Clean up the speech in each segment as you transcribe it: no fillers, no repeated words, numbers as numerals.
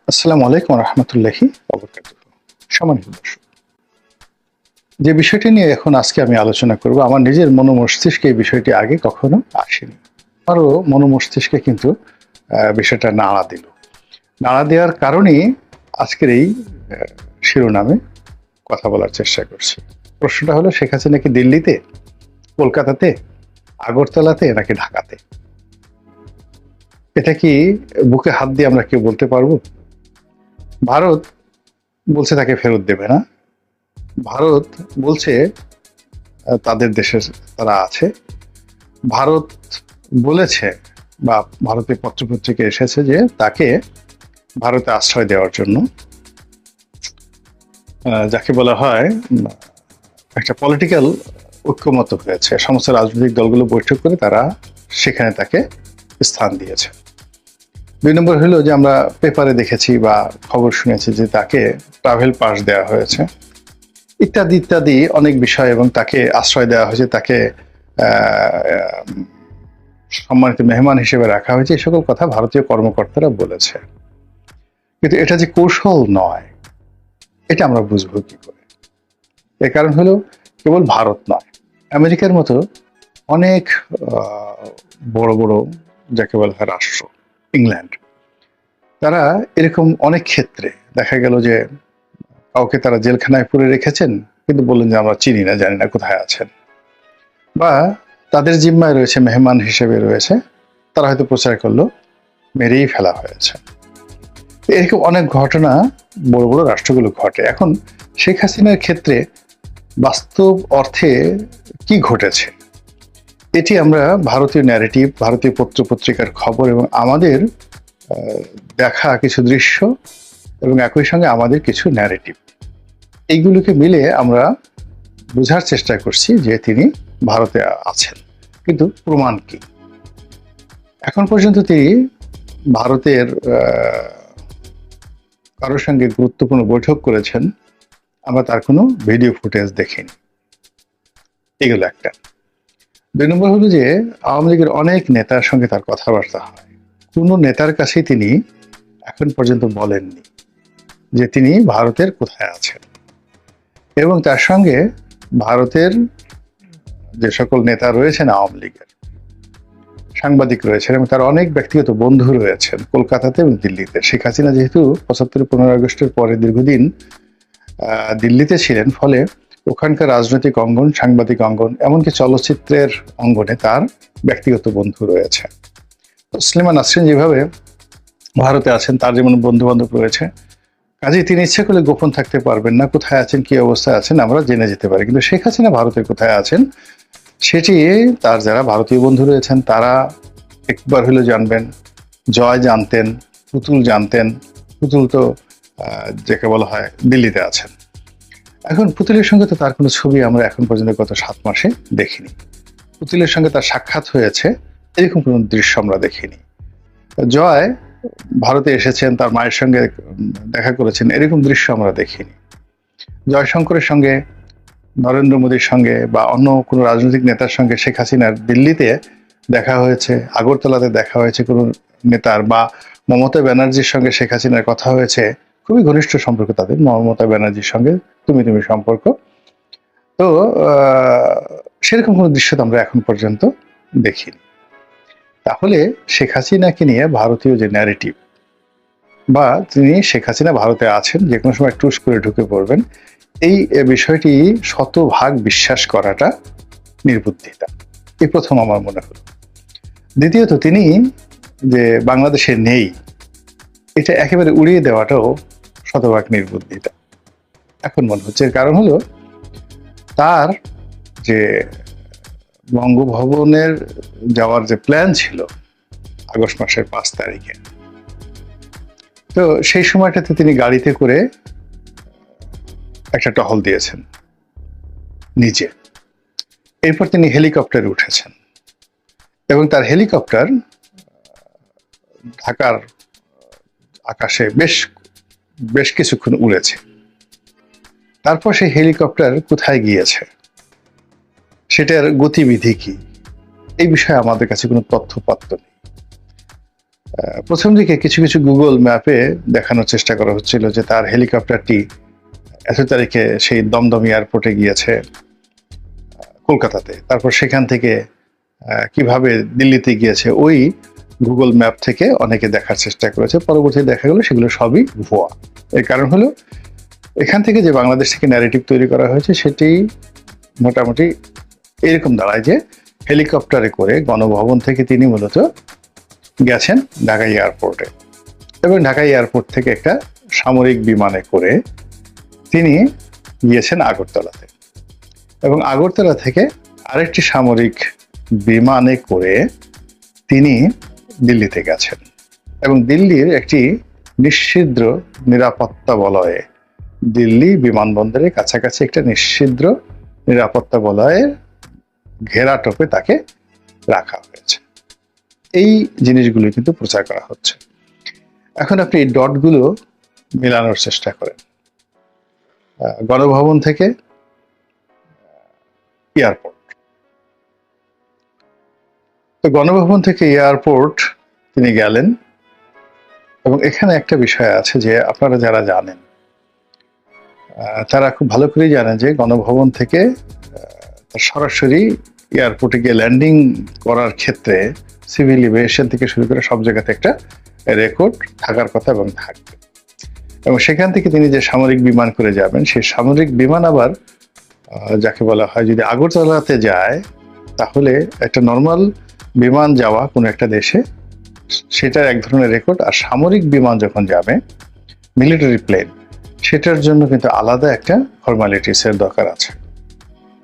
আসসালামু আলাইকুম রহমতুল্লাহি সম্মানিত দর্শক, যে বিষয়টি নিয়ে এখন আজকে আমি আলোচনা করব, আমার নিজের মস্তিষ্কে এই বিষয়টি আগে কখনো আসেনি। আমারও মস্তিষ্কে কিন্তু বিষয়টা নাড়া দেওয়ার কারণেই আজকের এই শিরোনামে কথা বলার চেষ্টা করছি। প্রশ্নটা হলো, শেখ হাসিনা কি দিল্লিতে, কলকাতাতে, আগরতলাতে নাকি ঢাকাতে? এটা কি বুকে হাত দিয়ে আমরা কেউ বলতে পারবো? ভারত বলছে তাকে ফেরত দেবে না। ভারত বলছে তাদের দেশের তারা আছে। ভারত বলেছে বা ভারতের পত্রপত্রিকা এসেছে যে তাকে ভারতে আশ্রয় দেওয়ার জন্য, যাকে বলা হয় একটা পলিটিক্যাল ঐক্যমত হয়েছে। সমস্ত রাজনৈতিক দলগুলো বৈঠক করে তারা সেখানে তাকে স্থান দিয়েছে। ২ নম্বর হলো যে আমরা পেপারে দেখেছি বা খবর শুনেছি যে তাকে ট্রাভেল পাস দেওয়া হয়েছে, ইত্যাদি ইত্যাদি অনেক বিষয়, এবং তাকে আশ্রয় দেওয়া হয়েছে, তাকে সম্মানিত মেহমান হিসেবে রাখা হয়েছে। এই সকল কথা ভারতীয় কর্মকর্তারা বলেছে, কিন্তু এটা যে কৌশল নয়, এটা আমরা বুঝবো কি করে? এর কারণ হলো, কেবল ভারত নয়, আমেরিকার মতো অনেক বড় বড় যাকে বলা হয় রাষ্ট্র, ইংল্যান্ড, তারা এরকম অনেক ক্ষেত্রে দেখা গেল যে কাউকে তারা জেলখানায় পুরে রেখেছেন, কিন্তু বললেন যে আমরা চিনি না, জানি না কোথায় আছেন, বা তাদের জিম্মায় রয়েছে, মেহমান হিসেবে রয়েছে, তারা হয়তো প্রচার করলো মেরেই ফেলা হয়েছে। এরকম অনেক ঘটনা বড় বড় রাষ্ট্রগুলো ঘটে। এখন শেখ হাসিনার ক্ষেত্রে বাস্তব অর্থে কি ঘটেছে, এটি আমরা ভারতীয় ন্যারেটিভ, ভারতীয় পত্রপত্রিকার খবর এবং আমাদের দেখা কিছু দৃশ্য এবং একই সঙ্গে আমাদের কিছু ন্যারেটিভ, এইগুলোকে মিলে আমরা বোঝার চেষ্টা করছি যে তিনি ভারতে আছেন। কিন্তু প্রমাণ কি? এখন পর্যন্ত তিনি ভারতের কারোর সঙ্গে গুরুত্বপূর্ণ বৈঠক করেছেন, আমরা তার কোনো ভিডিও ফুটেজ দেখিনি। এগুলো একটা। ২ নম্বর হলো যে আওয়ামী লীগের অনেক নেতার সঙ্গে তার কথাবার্তা হয়, কোনো নেতার কাছেই তিনি এখন পর্যন্ত বলেননি যে তিনি ভারতের কোথায় আছেন। এবং তার সঙ্গে ভারতের যে সকল নেতা রয়েছেন আওয়ামী লীগের, সাংবাদিক রয়েছেন, এবং তার অনেক ব্যক্তিগত বন্ধু রয়েছেন কলকাতাতে এবং দিল্লিতে। শেখ হাসিনা যেহেতু ৭৫ ১৫ আগস্টের পরে দীর্ঘদিন দিল্লিতে ছিলেন, ফলে ওখানকার রাজনৈতিক অঙ্গন, সাংবাদিক অঙ্গন, এমনকি চলচ্চিত্রের অঙ্গনে তার ব্যক্তিগত বন্ধু রয়েছে। তসলিমা নাসরিন যেভাবে ভারতে আছেন, তার যেমন বন্ধু বান্ধব রয়েছে, কাজেই তিনি ইচ্ছে করলে গোপন থাকতে পারবেন না। কোথায় আছেন, কি অবস্থায় আছেন আমরা জেনে যেতে পারি, কিন্তু শেখ হাসিনা ভারতে কোথায় আছেন সেটি তার যারা ভারতীয় বন্ধু রয়েছেন তারা একবার হলে জানবেন। জয় জানতেন, পুতুল জানতেন। পুতুল তো যাকে বলা হয় দিল্লিতে আছেন। এখন পুতুলের সঙ্গে তো তার কোনো ছবি আমরা এখন পর্যন্ত গত ৭ মাসে দেখিনি। পুতুলের সঙ্গে তার সাক্ষাৎ হয়েছে এরকম কোনো দৃশ্য আমরা দেখিনি। জয় ভারতে এসেছেন, তার মায়ের সঙ্গে দেখা করেছেন, এরকম দৃশ্য আমরা দেখিনি। জয়শঙ্করের সঙ্গে, নরেন্দ্র মোদীর সঙ্গে বা অন্য কোনো রাজনৈতিক নেতার সঙ্গে শেখ হাসিনার দিল্লিতে দেখা হয়েছে, আগরতলাতে দেখা হয়েছে কোনো নেতার, বা মমতা ব্যানার্জির সঙ্গে শেখ হাসিনার কথা হয়েছে, খুবই ঘনিষ্ঠ সম্পর্ক তাদের, মমতা ব্যানার্জির সঙ্গে তুমি সম্পর্ক। তো সেরকম কোনো দৃশ্য তো আমরা এখন পর্যন্ত দেখিনি। তাহলে শেখ হাসিনাকে নিয়ে ভারতীয় যে ন্যারেটিভ, বা তিনি শেখ হাসিনা ভারতে আছেন, যে কোনো সময় টুস করে ঢুকে পড়বেন, এই বিষয়টি শতভাগ বিশ্বাস করাটা নির্বুদ্ধিতা। এই প্রথম আমার মনে হলো। দ্বিতীয়ত, তিনি যে বাংলাদেশে নেই, এটা একেবারে উড়িয়ে দেওয়াটাও শতভাগ নির্বুদ্ধিতা এখন মনে হচ্ছে। এর কারণ হলো, তার যে বঙ্গভবনের যাওয়ার যে প্ল্যান ছিল আগস্ট মাসের ৫ তারিখে, তো সেই সময়টাতে তিনি গাড়িতে করে একটা টহল দিয়েছেন নিজে। এরপর তিনি হেলিকপ্টারে উঠেছেন এবং তার হেলিকপ্টার ঢাকার আকাশে বেশ কিছুক্ষণ উড়েছে। তারপর সেই হেলিকপ্টার কোথায় গিয়েছে, সেটার গতিবিধি কি, এই বিষয়ে আমাদের কাছে কোনো তথ্যপাত্র নেই। প্রথম দিকে কিছু কিছু গুগল ম্যাপে দেখানোর চেষ্টা করা হচ্ছিল যে তার হেলিকপ্টারটি এত তারিখে সেই দমদম এয়ারপোর্টে গিয়েছে কলকাতাতে, তারপর সেখান থেকে কিভাবে দিল্লিতে গিয়েছে ওই গুগল ম্যাপ থেকে অনেকে দেখার চেষ্টা করেছে। পরবর্তীতে দেখা গেল সেগুলো সবই ভুয়া। এর কারণ হলো এখান থেকে যে বাংলাদেশ থেকে ন্যারেটিভ তৈরি করা হয়েছে সেটি মোটামুটি এরকম দাঁড়ায় যে হেলিকপ্টারে করে গণভবন থেকে তিনি মূলত গেছেন ঢাকা এয়ারপোর্টে, এবং ঢাকা এয়ারপোর্ট থেকে একটা সামরিক বিমানে করে তিনি গিয়েছেন আগরতলাতে, এবং আগরতলা থেকে আরেকটি সামরিক বিমানে করে তিনি দিল্লিতে গেছেন, এবং দিল্লির একটি নিষিদ্ধ নিরাপত্তা বলয়ে, দিল্লি বিমানবন্দরের কাছাকাছি একটা নিষিদ্ধ নিরাপত্তা বলয়ের ঘেরাটোপে তাকে রাখা হয়েছে। এই জিনিসগুলো কিন্তু প্রচার করা হচ্ছে। এখন আপনি এই ডটগুলো মেলানোর চেষ্টা করেন। গণভবন থেকে এয়ারপোর্ট, তো গণভবন থেকে এয়ারপোর্ট তিনি গেলেন, এবং এখানে একটা বিষয় আছে যে আপনারা যারা জানেন তারা খুব ভালো করেই জানেন যে গণভবন থেকে সরাসরি এয়ারপোর্টে গিয়ে ল্যান্ডিং করার ক্ষেত্রে সিভিল এভিয়েশন থেকে শুরু করে সব জায়গাতে একটা রেকর্ড থাকার কথা এবং থাকবে, এবং সেখান থেকে তিনি যে সামরিক বিমান করে যাবেন সেই সামরিক বিমান আবার যাকে বলা হয় যদি আগরতলাতে যায় তাহলে একটা নর্মাল বিমান যাওয়া কোনো একটা দেশে সেটার এক ধরনের রেকর্ড, আর সামরিক বিমান যখন যাবে মিলিটারি প্লেন সেটার জন্য কিন্তু আলাদা একটা ফর্মালিটিসের দরকার আছে।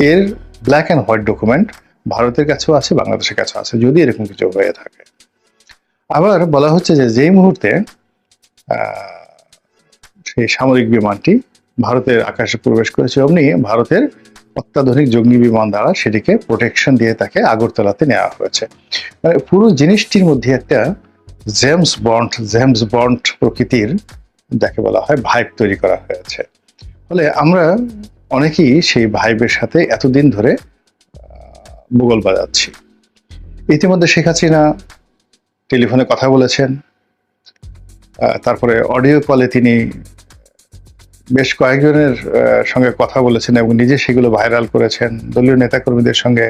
এর ব্ল্যাক অ্যান্ড হোয়াইট ডকুমেন্ট ভারতের কাছেও আছে, বাংলাদেশের কাছেও আছে, যদি এরকম কিছু হয়ে থাকে। আবার বলা হচ্ছে যে যেই মুহূর্তে সেই সামরিক বিমানটি ভারতের আকাশে প্রবেশ করেছে অমনি ভারতের অত্যাধুনিক জঙ্গি বিমান দ্বারা সেটিকে প্রোটেকশন দিয়ে তাকে আগরতলাতে নেওয়া হয়েছে। মানে পুরো জিনিসটির মধ্যে একটা জেমস বন্ড প্রকৃতির যাকে বলা হয় ভাইব তৈরি করা হয়েছে। ফলে আমরা অনেকেই সেই ভাইবের সাথে এতদিন ধরে বুগল বাজাচ্ছি। ইতিমধ্যে শেখ হাসিনা টেলিফোনে কথা বলেছেন, তারপরে অডিও কলে তিনি বেশ কয়েকজনের সঙ্গে কথা বলেছেন এবং নিজে সেগুলো ভাইরাল করেছেন, দলীয় নেতাকর্মীদের সঙ্গে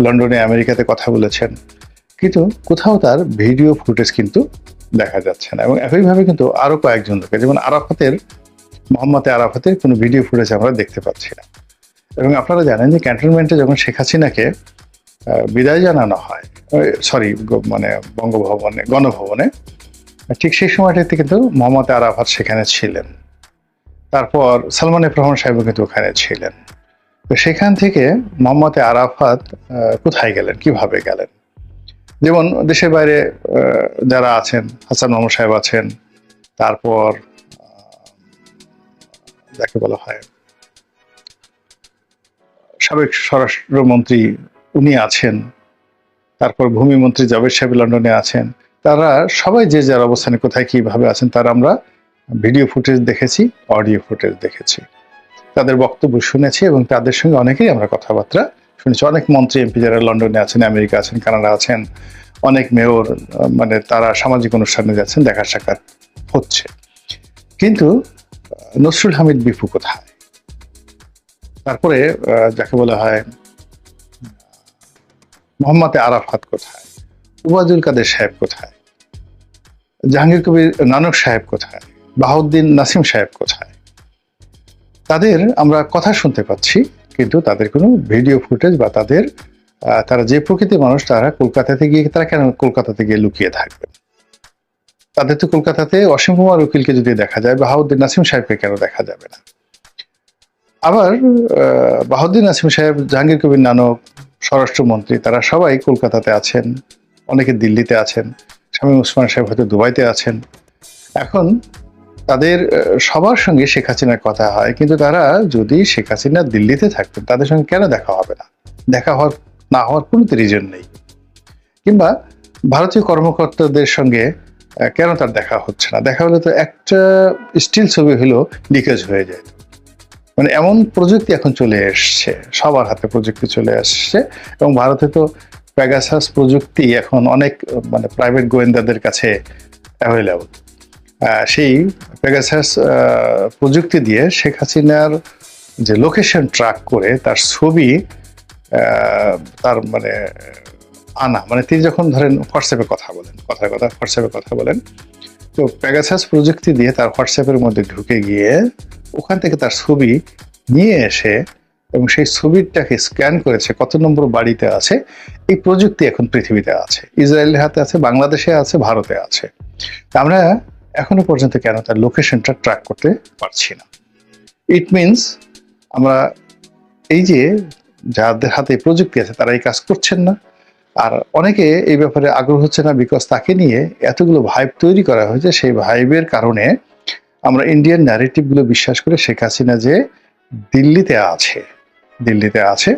লন্ডনে আমেরিকাতে কথা বলেছেন, কিন্তু কোথাও তার ভিডিও ফুটেজ কিন্তু দেখা যাচ্ছে না। এবং একইভাবে কিন্তু আরো কয়েকজন লোকের, যেমন মোহাম্মদ আরাফাতের কোনো ভিডিও ফুটেজ আমরা দেখতে পাচ্ছি না। এবং আপনারা জানেন যে ক্যান্টনমেন্টে যখন শেখ হাসিনাকে বিদায় জানানো হয়, মানে গণভবনে, ঠিক সেই সময়টাতে কিন্তু মোহাম্মদ আরাফাত সেখানে ছিলেন, তারপর সালমান এফ রহমান সাহেব কিন্তু ওখানে ছিলেন। তো সেখান থেকে মোহাম্মদ আরাফাত কোথায় গেলেন, কিভাবে গেলেন? যেমন দেশের বাইরে যারা আছেন, হাসান মাহমুদ সাহেব আছেন, তারপর যাকে বলা হয় সাবেক স্বরাষ্ট্রমন্ত্রী উনি আছেন, তারপর ভূমিমন্ত্রী জাভেদ সাহেব লন্ডনে আছেন, তারা সবাই যে যার অবস্থানে কোথায় কিভাবে আছেন তারা আমরা ভিডিও ফুটেজ দেখেছি, অডিও ফুটেজ দেখেছি, তাদের বক্তব্য শুনেছি, এবং তাদের সঙ্গে অনেকেই আমরা কথাবার্তা শুনেছি। অনেক মন্ত্রী এমপি যারা লন্ডনে আছেন, আমেরিকা আছেন, কানাডা আছেন, অনেক মেয়র, মানে তারা সামাজিক অনুষ্ঠানে যাচ্ছেন, দেখা সাক্ষাৎ হচ্ছে। কিন্তু নসরুল হামিদ বিপু কোথায়? তারপরে যাকে বলা হয় মোহাম্মদ আরাফাত কোথায়? ওবায়দুল কাদের সাহেব কোথায়? জাহাঙ্গীর কবির নানক সাহেব কোথায়? বাহাউদ্দিন নাসিম সাহেব কোথায়? তাদের আমরা কথা শুনতে পাচ্ছি, কিন্তু তাদের কোনো ভিডিও ফুটেজ বা তারা যে প্রকৃতির মানুষ, তারা কলকাতাতে গিয়ে তারা কেন কলকাতাতে গিয়ে লুকিয়ে থাকবে? তাদের তো কলকাতাতে অসীম কুমার উকিলকে যদি দেখা যায়, বাহাউদ্দিন নাসিম সাহেবকে কেন দেখা যাবে না? আবার বাহাউদ্দিন নাসিম সাহেব, জাহাঙ্গীর কবির নানক, স্বরাষ্ট্রমন্ত্রী, তারা সবাই কলকাতাতে আছেন, অনেকে দিল্লিতে আছেন, শামীম ওসমান সাহেব হয়তো দুবাইতে আছেন। এখন তাদের সবার সঙ্গে শেখ হাসিনার কথা হয়, কিন্তু তারা যদি শেখ হাসিনা দিল্লিতে থাকতেন তাদের সঙ্গে কেন দেখা হবে না? দেখা না হওয়ার কোনো রিজন নেই। কিংবা ভারতীয় কর্মকর্তাদের সঙ্গে কেন তার দেখা হচ্ছে না? দেখা হলে তো একটা স্টিল ছবি হলেও লিকেজ হয়ে যায়। মানে এমন প্রযুক্তি এখন চলে এসছে, সবার হাতে প্রযুক্তি চলে আসছে, এবং ভারতে তো পেগাসাস প্রযুক্তি এখন অনেক মানে প্রাইভেট গোয়েন্দাদের কাছে অ্যাভেলেবল। সেই পেগাসাস প্রযুক্তি দিয়ে শেখ হাসিনার যে লোকেশন ট্র্যাক করে তার ছবি তার মানে আনা, মানে তিনি যখন ধরেন হোয়াটসঅ্যাপে কথা বলেন, হোয়াটসঅ্যাপে কথা বলেন, তো পেগাসাস প্রযুক্তি দিয়ে তার হোয়াটসঅ্যাপের মধ্যে ঢুকে গিয়ে ওখান থেকে তার ছবি নিয়ে এসে এবং সেই ছবিটাকে স্ক্যান করেছে কত নম্বর বাড়িতে আছে। এই প্রযুক্তি এখন পৃথিবীতে আছে, ইসরায়েলের হাতে আছে, বাংলাদেশে আছে, ভারতে আছে। আমরা এখনো পর্যন্ত কেন তার লোকেশনটা ট্র্যাক করতে পারছি না? ইট মিনস আমরা এই যে যাদের হাতে প্রযুক্তি আছে তারা এই কাজ করছেন না, আর অনেকে এই ব্যাপারে আগ্রহ হচ্ছে না, বিকজ তাকে নিয়ে এতগুলো ভাইব তৈরি করা হয়েছে। সেই ভাইবের কারণে আমরা ইন্ডিয়ান ন্যারেটিভগুলো বিশ্বাস করে শেখ হাসিনা যে দিল্লিতে আছে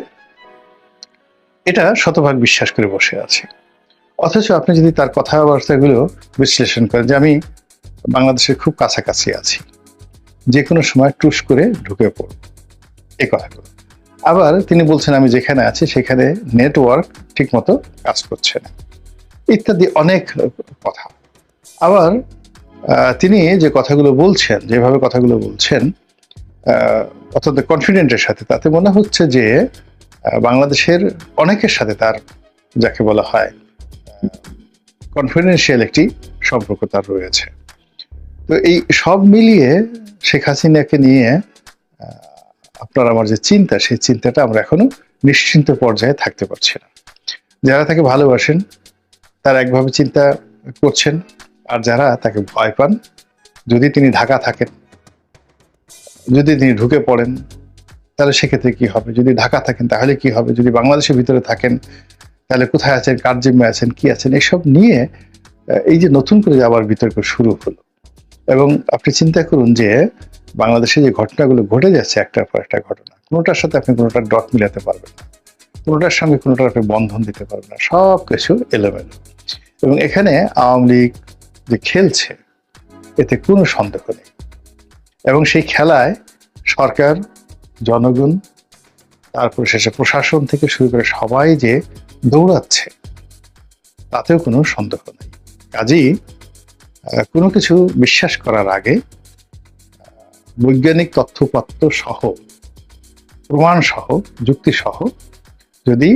এটা শতভাগ বিশ্বাস করে বসে আছে। অথচ আপনি যদি তার কথাবার্তাগুলো বিশ্লেষণ করেন যে আমি বাংলাদেশের খুব কাছাকাছি আছি, যে কোনো সময় টুস করে ঢুকে পড়ব, এই কথাগুলো। আবার তিনি বলছেন আমি যেখানে আছি সেখানে নেটওয়ার্ক ঠিকমতো কাজ করছে না, ইত্যাদি অনেক কথা। আবার তিনি যে কথাগুলো বলছেন, যেভাবে কথাগুলো বলছেন অত্যন্ত কনফিডেন্টের সাথে, তাতে মনে হচ্ছে যে বাংলাদেশের অনেকের সাথে তার যাকে বলা হয় কনফিডেন্সিয়াল একটি সম্পর্ক তার রয়েছে। তো এই সব মিলিয়ে শেখ হাসিনাকে নিয়ে আপনার আমার যে চিন্তা, সেই চিন্তাটা আমরা এখনো নিশ্চিন্ত পর্যায়ে থাকতে পারছি না। যারা তাকে ভালোবাসেন তারা একভাবে চিন্তা করছেন, আর যারা তাকে ভয় পান, যদি তিনি ঢাকা থাকেন, যদি তিনি ঢুকে পড়েন তাহলে সেক্ষেত্রে কি হবে, যদি ঢাকা থাকেন তাহলে কি হবে, যদি বাংলাদেশের ভিতরে থাকেন তাহলে কোথায় আছেন, কার জিম্মে আছেন, কি আছেন, এসব নিয়ে এই যে নতুন করে আবার বিতর্ক শুরু হলো। এবং আপনি চিন্তা করুন যে বাংলাদেশে যে ঘটনাগুলো ঘটে যাচ্ছে একটার পর একটা ঘটনা, কোনোটার সাথে আপনি কোনোটার ডট মিলাতে পারবেন না, কোনোটার সঙ্গে কোনোটার আপনি বন্ধন দিতে পারবেন না, সব কিছু এলোমেলো। এবং এখানে আওয়ামী লীগ যে খেলছে এতে কোনো সন্দেহ নেই। এবং সেই খেলায় সরকার, জনগণ, তারপর শেষে প্রশাসন থেকে শুরু করে সবাই যে দৌড়াচ্ছে তাতেও কোনো সন্দেহ নেই। কাজেই কোনো কিছু বিশ্বাস করার আগে বৈজ্ঞানিক তথ্যপত্র সহ, প্রমাণ সহ, যুক্তি সহ যদি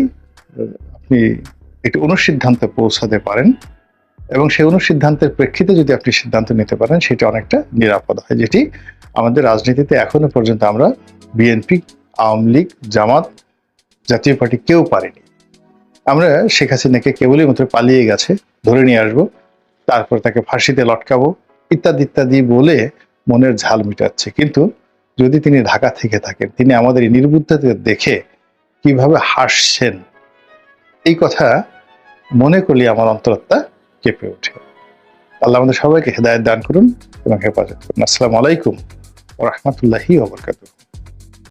আপনি একটি অনুসিদ্ধান্তে পৌঁছাতে পারেন এবং সেই অনুসিদ্ধান্তের প্রেক্ষিতে যদি আপনি সিদ্ধান্ত নিতে পারেন, সেটা অনেকটা নিরাপদ হয়, যেটি আমাদের রাজনীতিতে এখনো পর্যন্ত আমরা বিএনপি, আওয়ামী লীগ, জামাত, জাতীয় পার্টি কেউ পারেনি। আমরা শেখ হাসিনাকে কেবলই মাত্র পালিয়ে গেছে ধরে নিয়ে আসবো, তারপর তাকে ফাঁসিতে লটকাবো, ইত্যাদি ইত্যাদি বলে মনের ঝাল মিটাচ্ছে। কিন্তু যদি তিনি ঢাকা থেকে থাকেন, তিনি আমাদের এই নির্বুদ্ধতা দেখে কিভাবে হাসছেন, এই কথা মনে করলে আমার অন্তরাত্মা কেঁপে ওঠে। আল্লাহ আমাদের সবাইকে হেদায়েত দান করুন এবং হেফাজত করুন। আসসালামু আলাইকুম ওয়া রাহমাতুল্লাহি ওয়া বারাকাতুহু।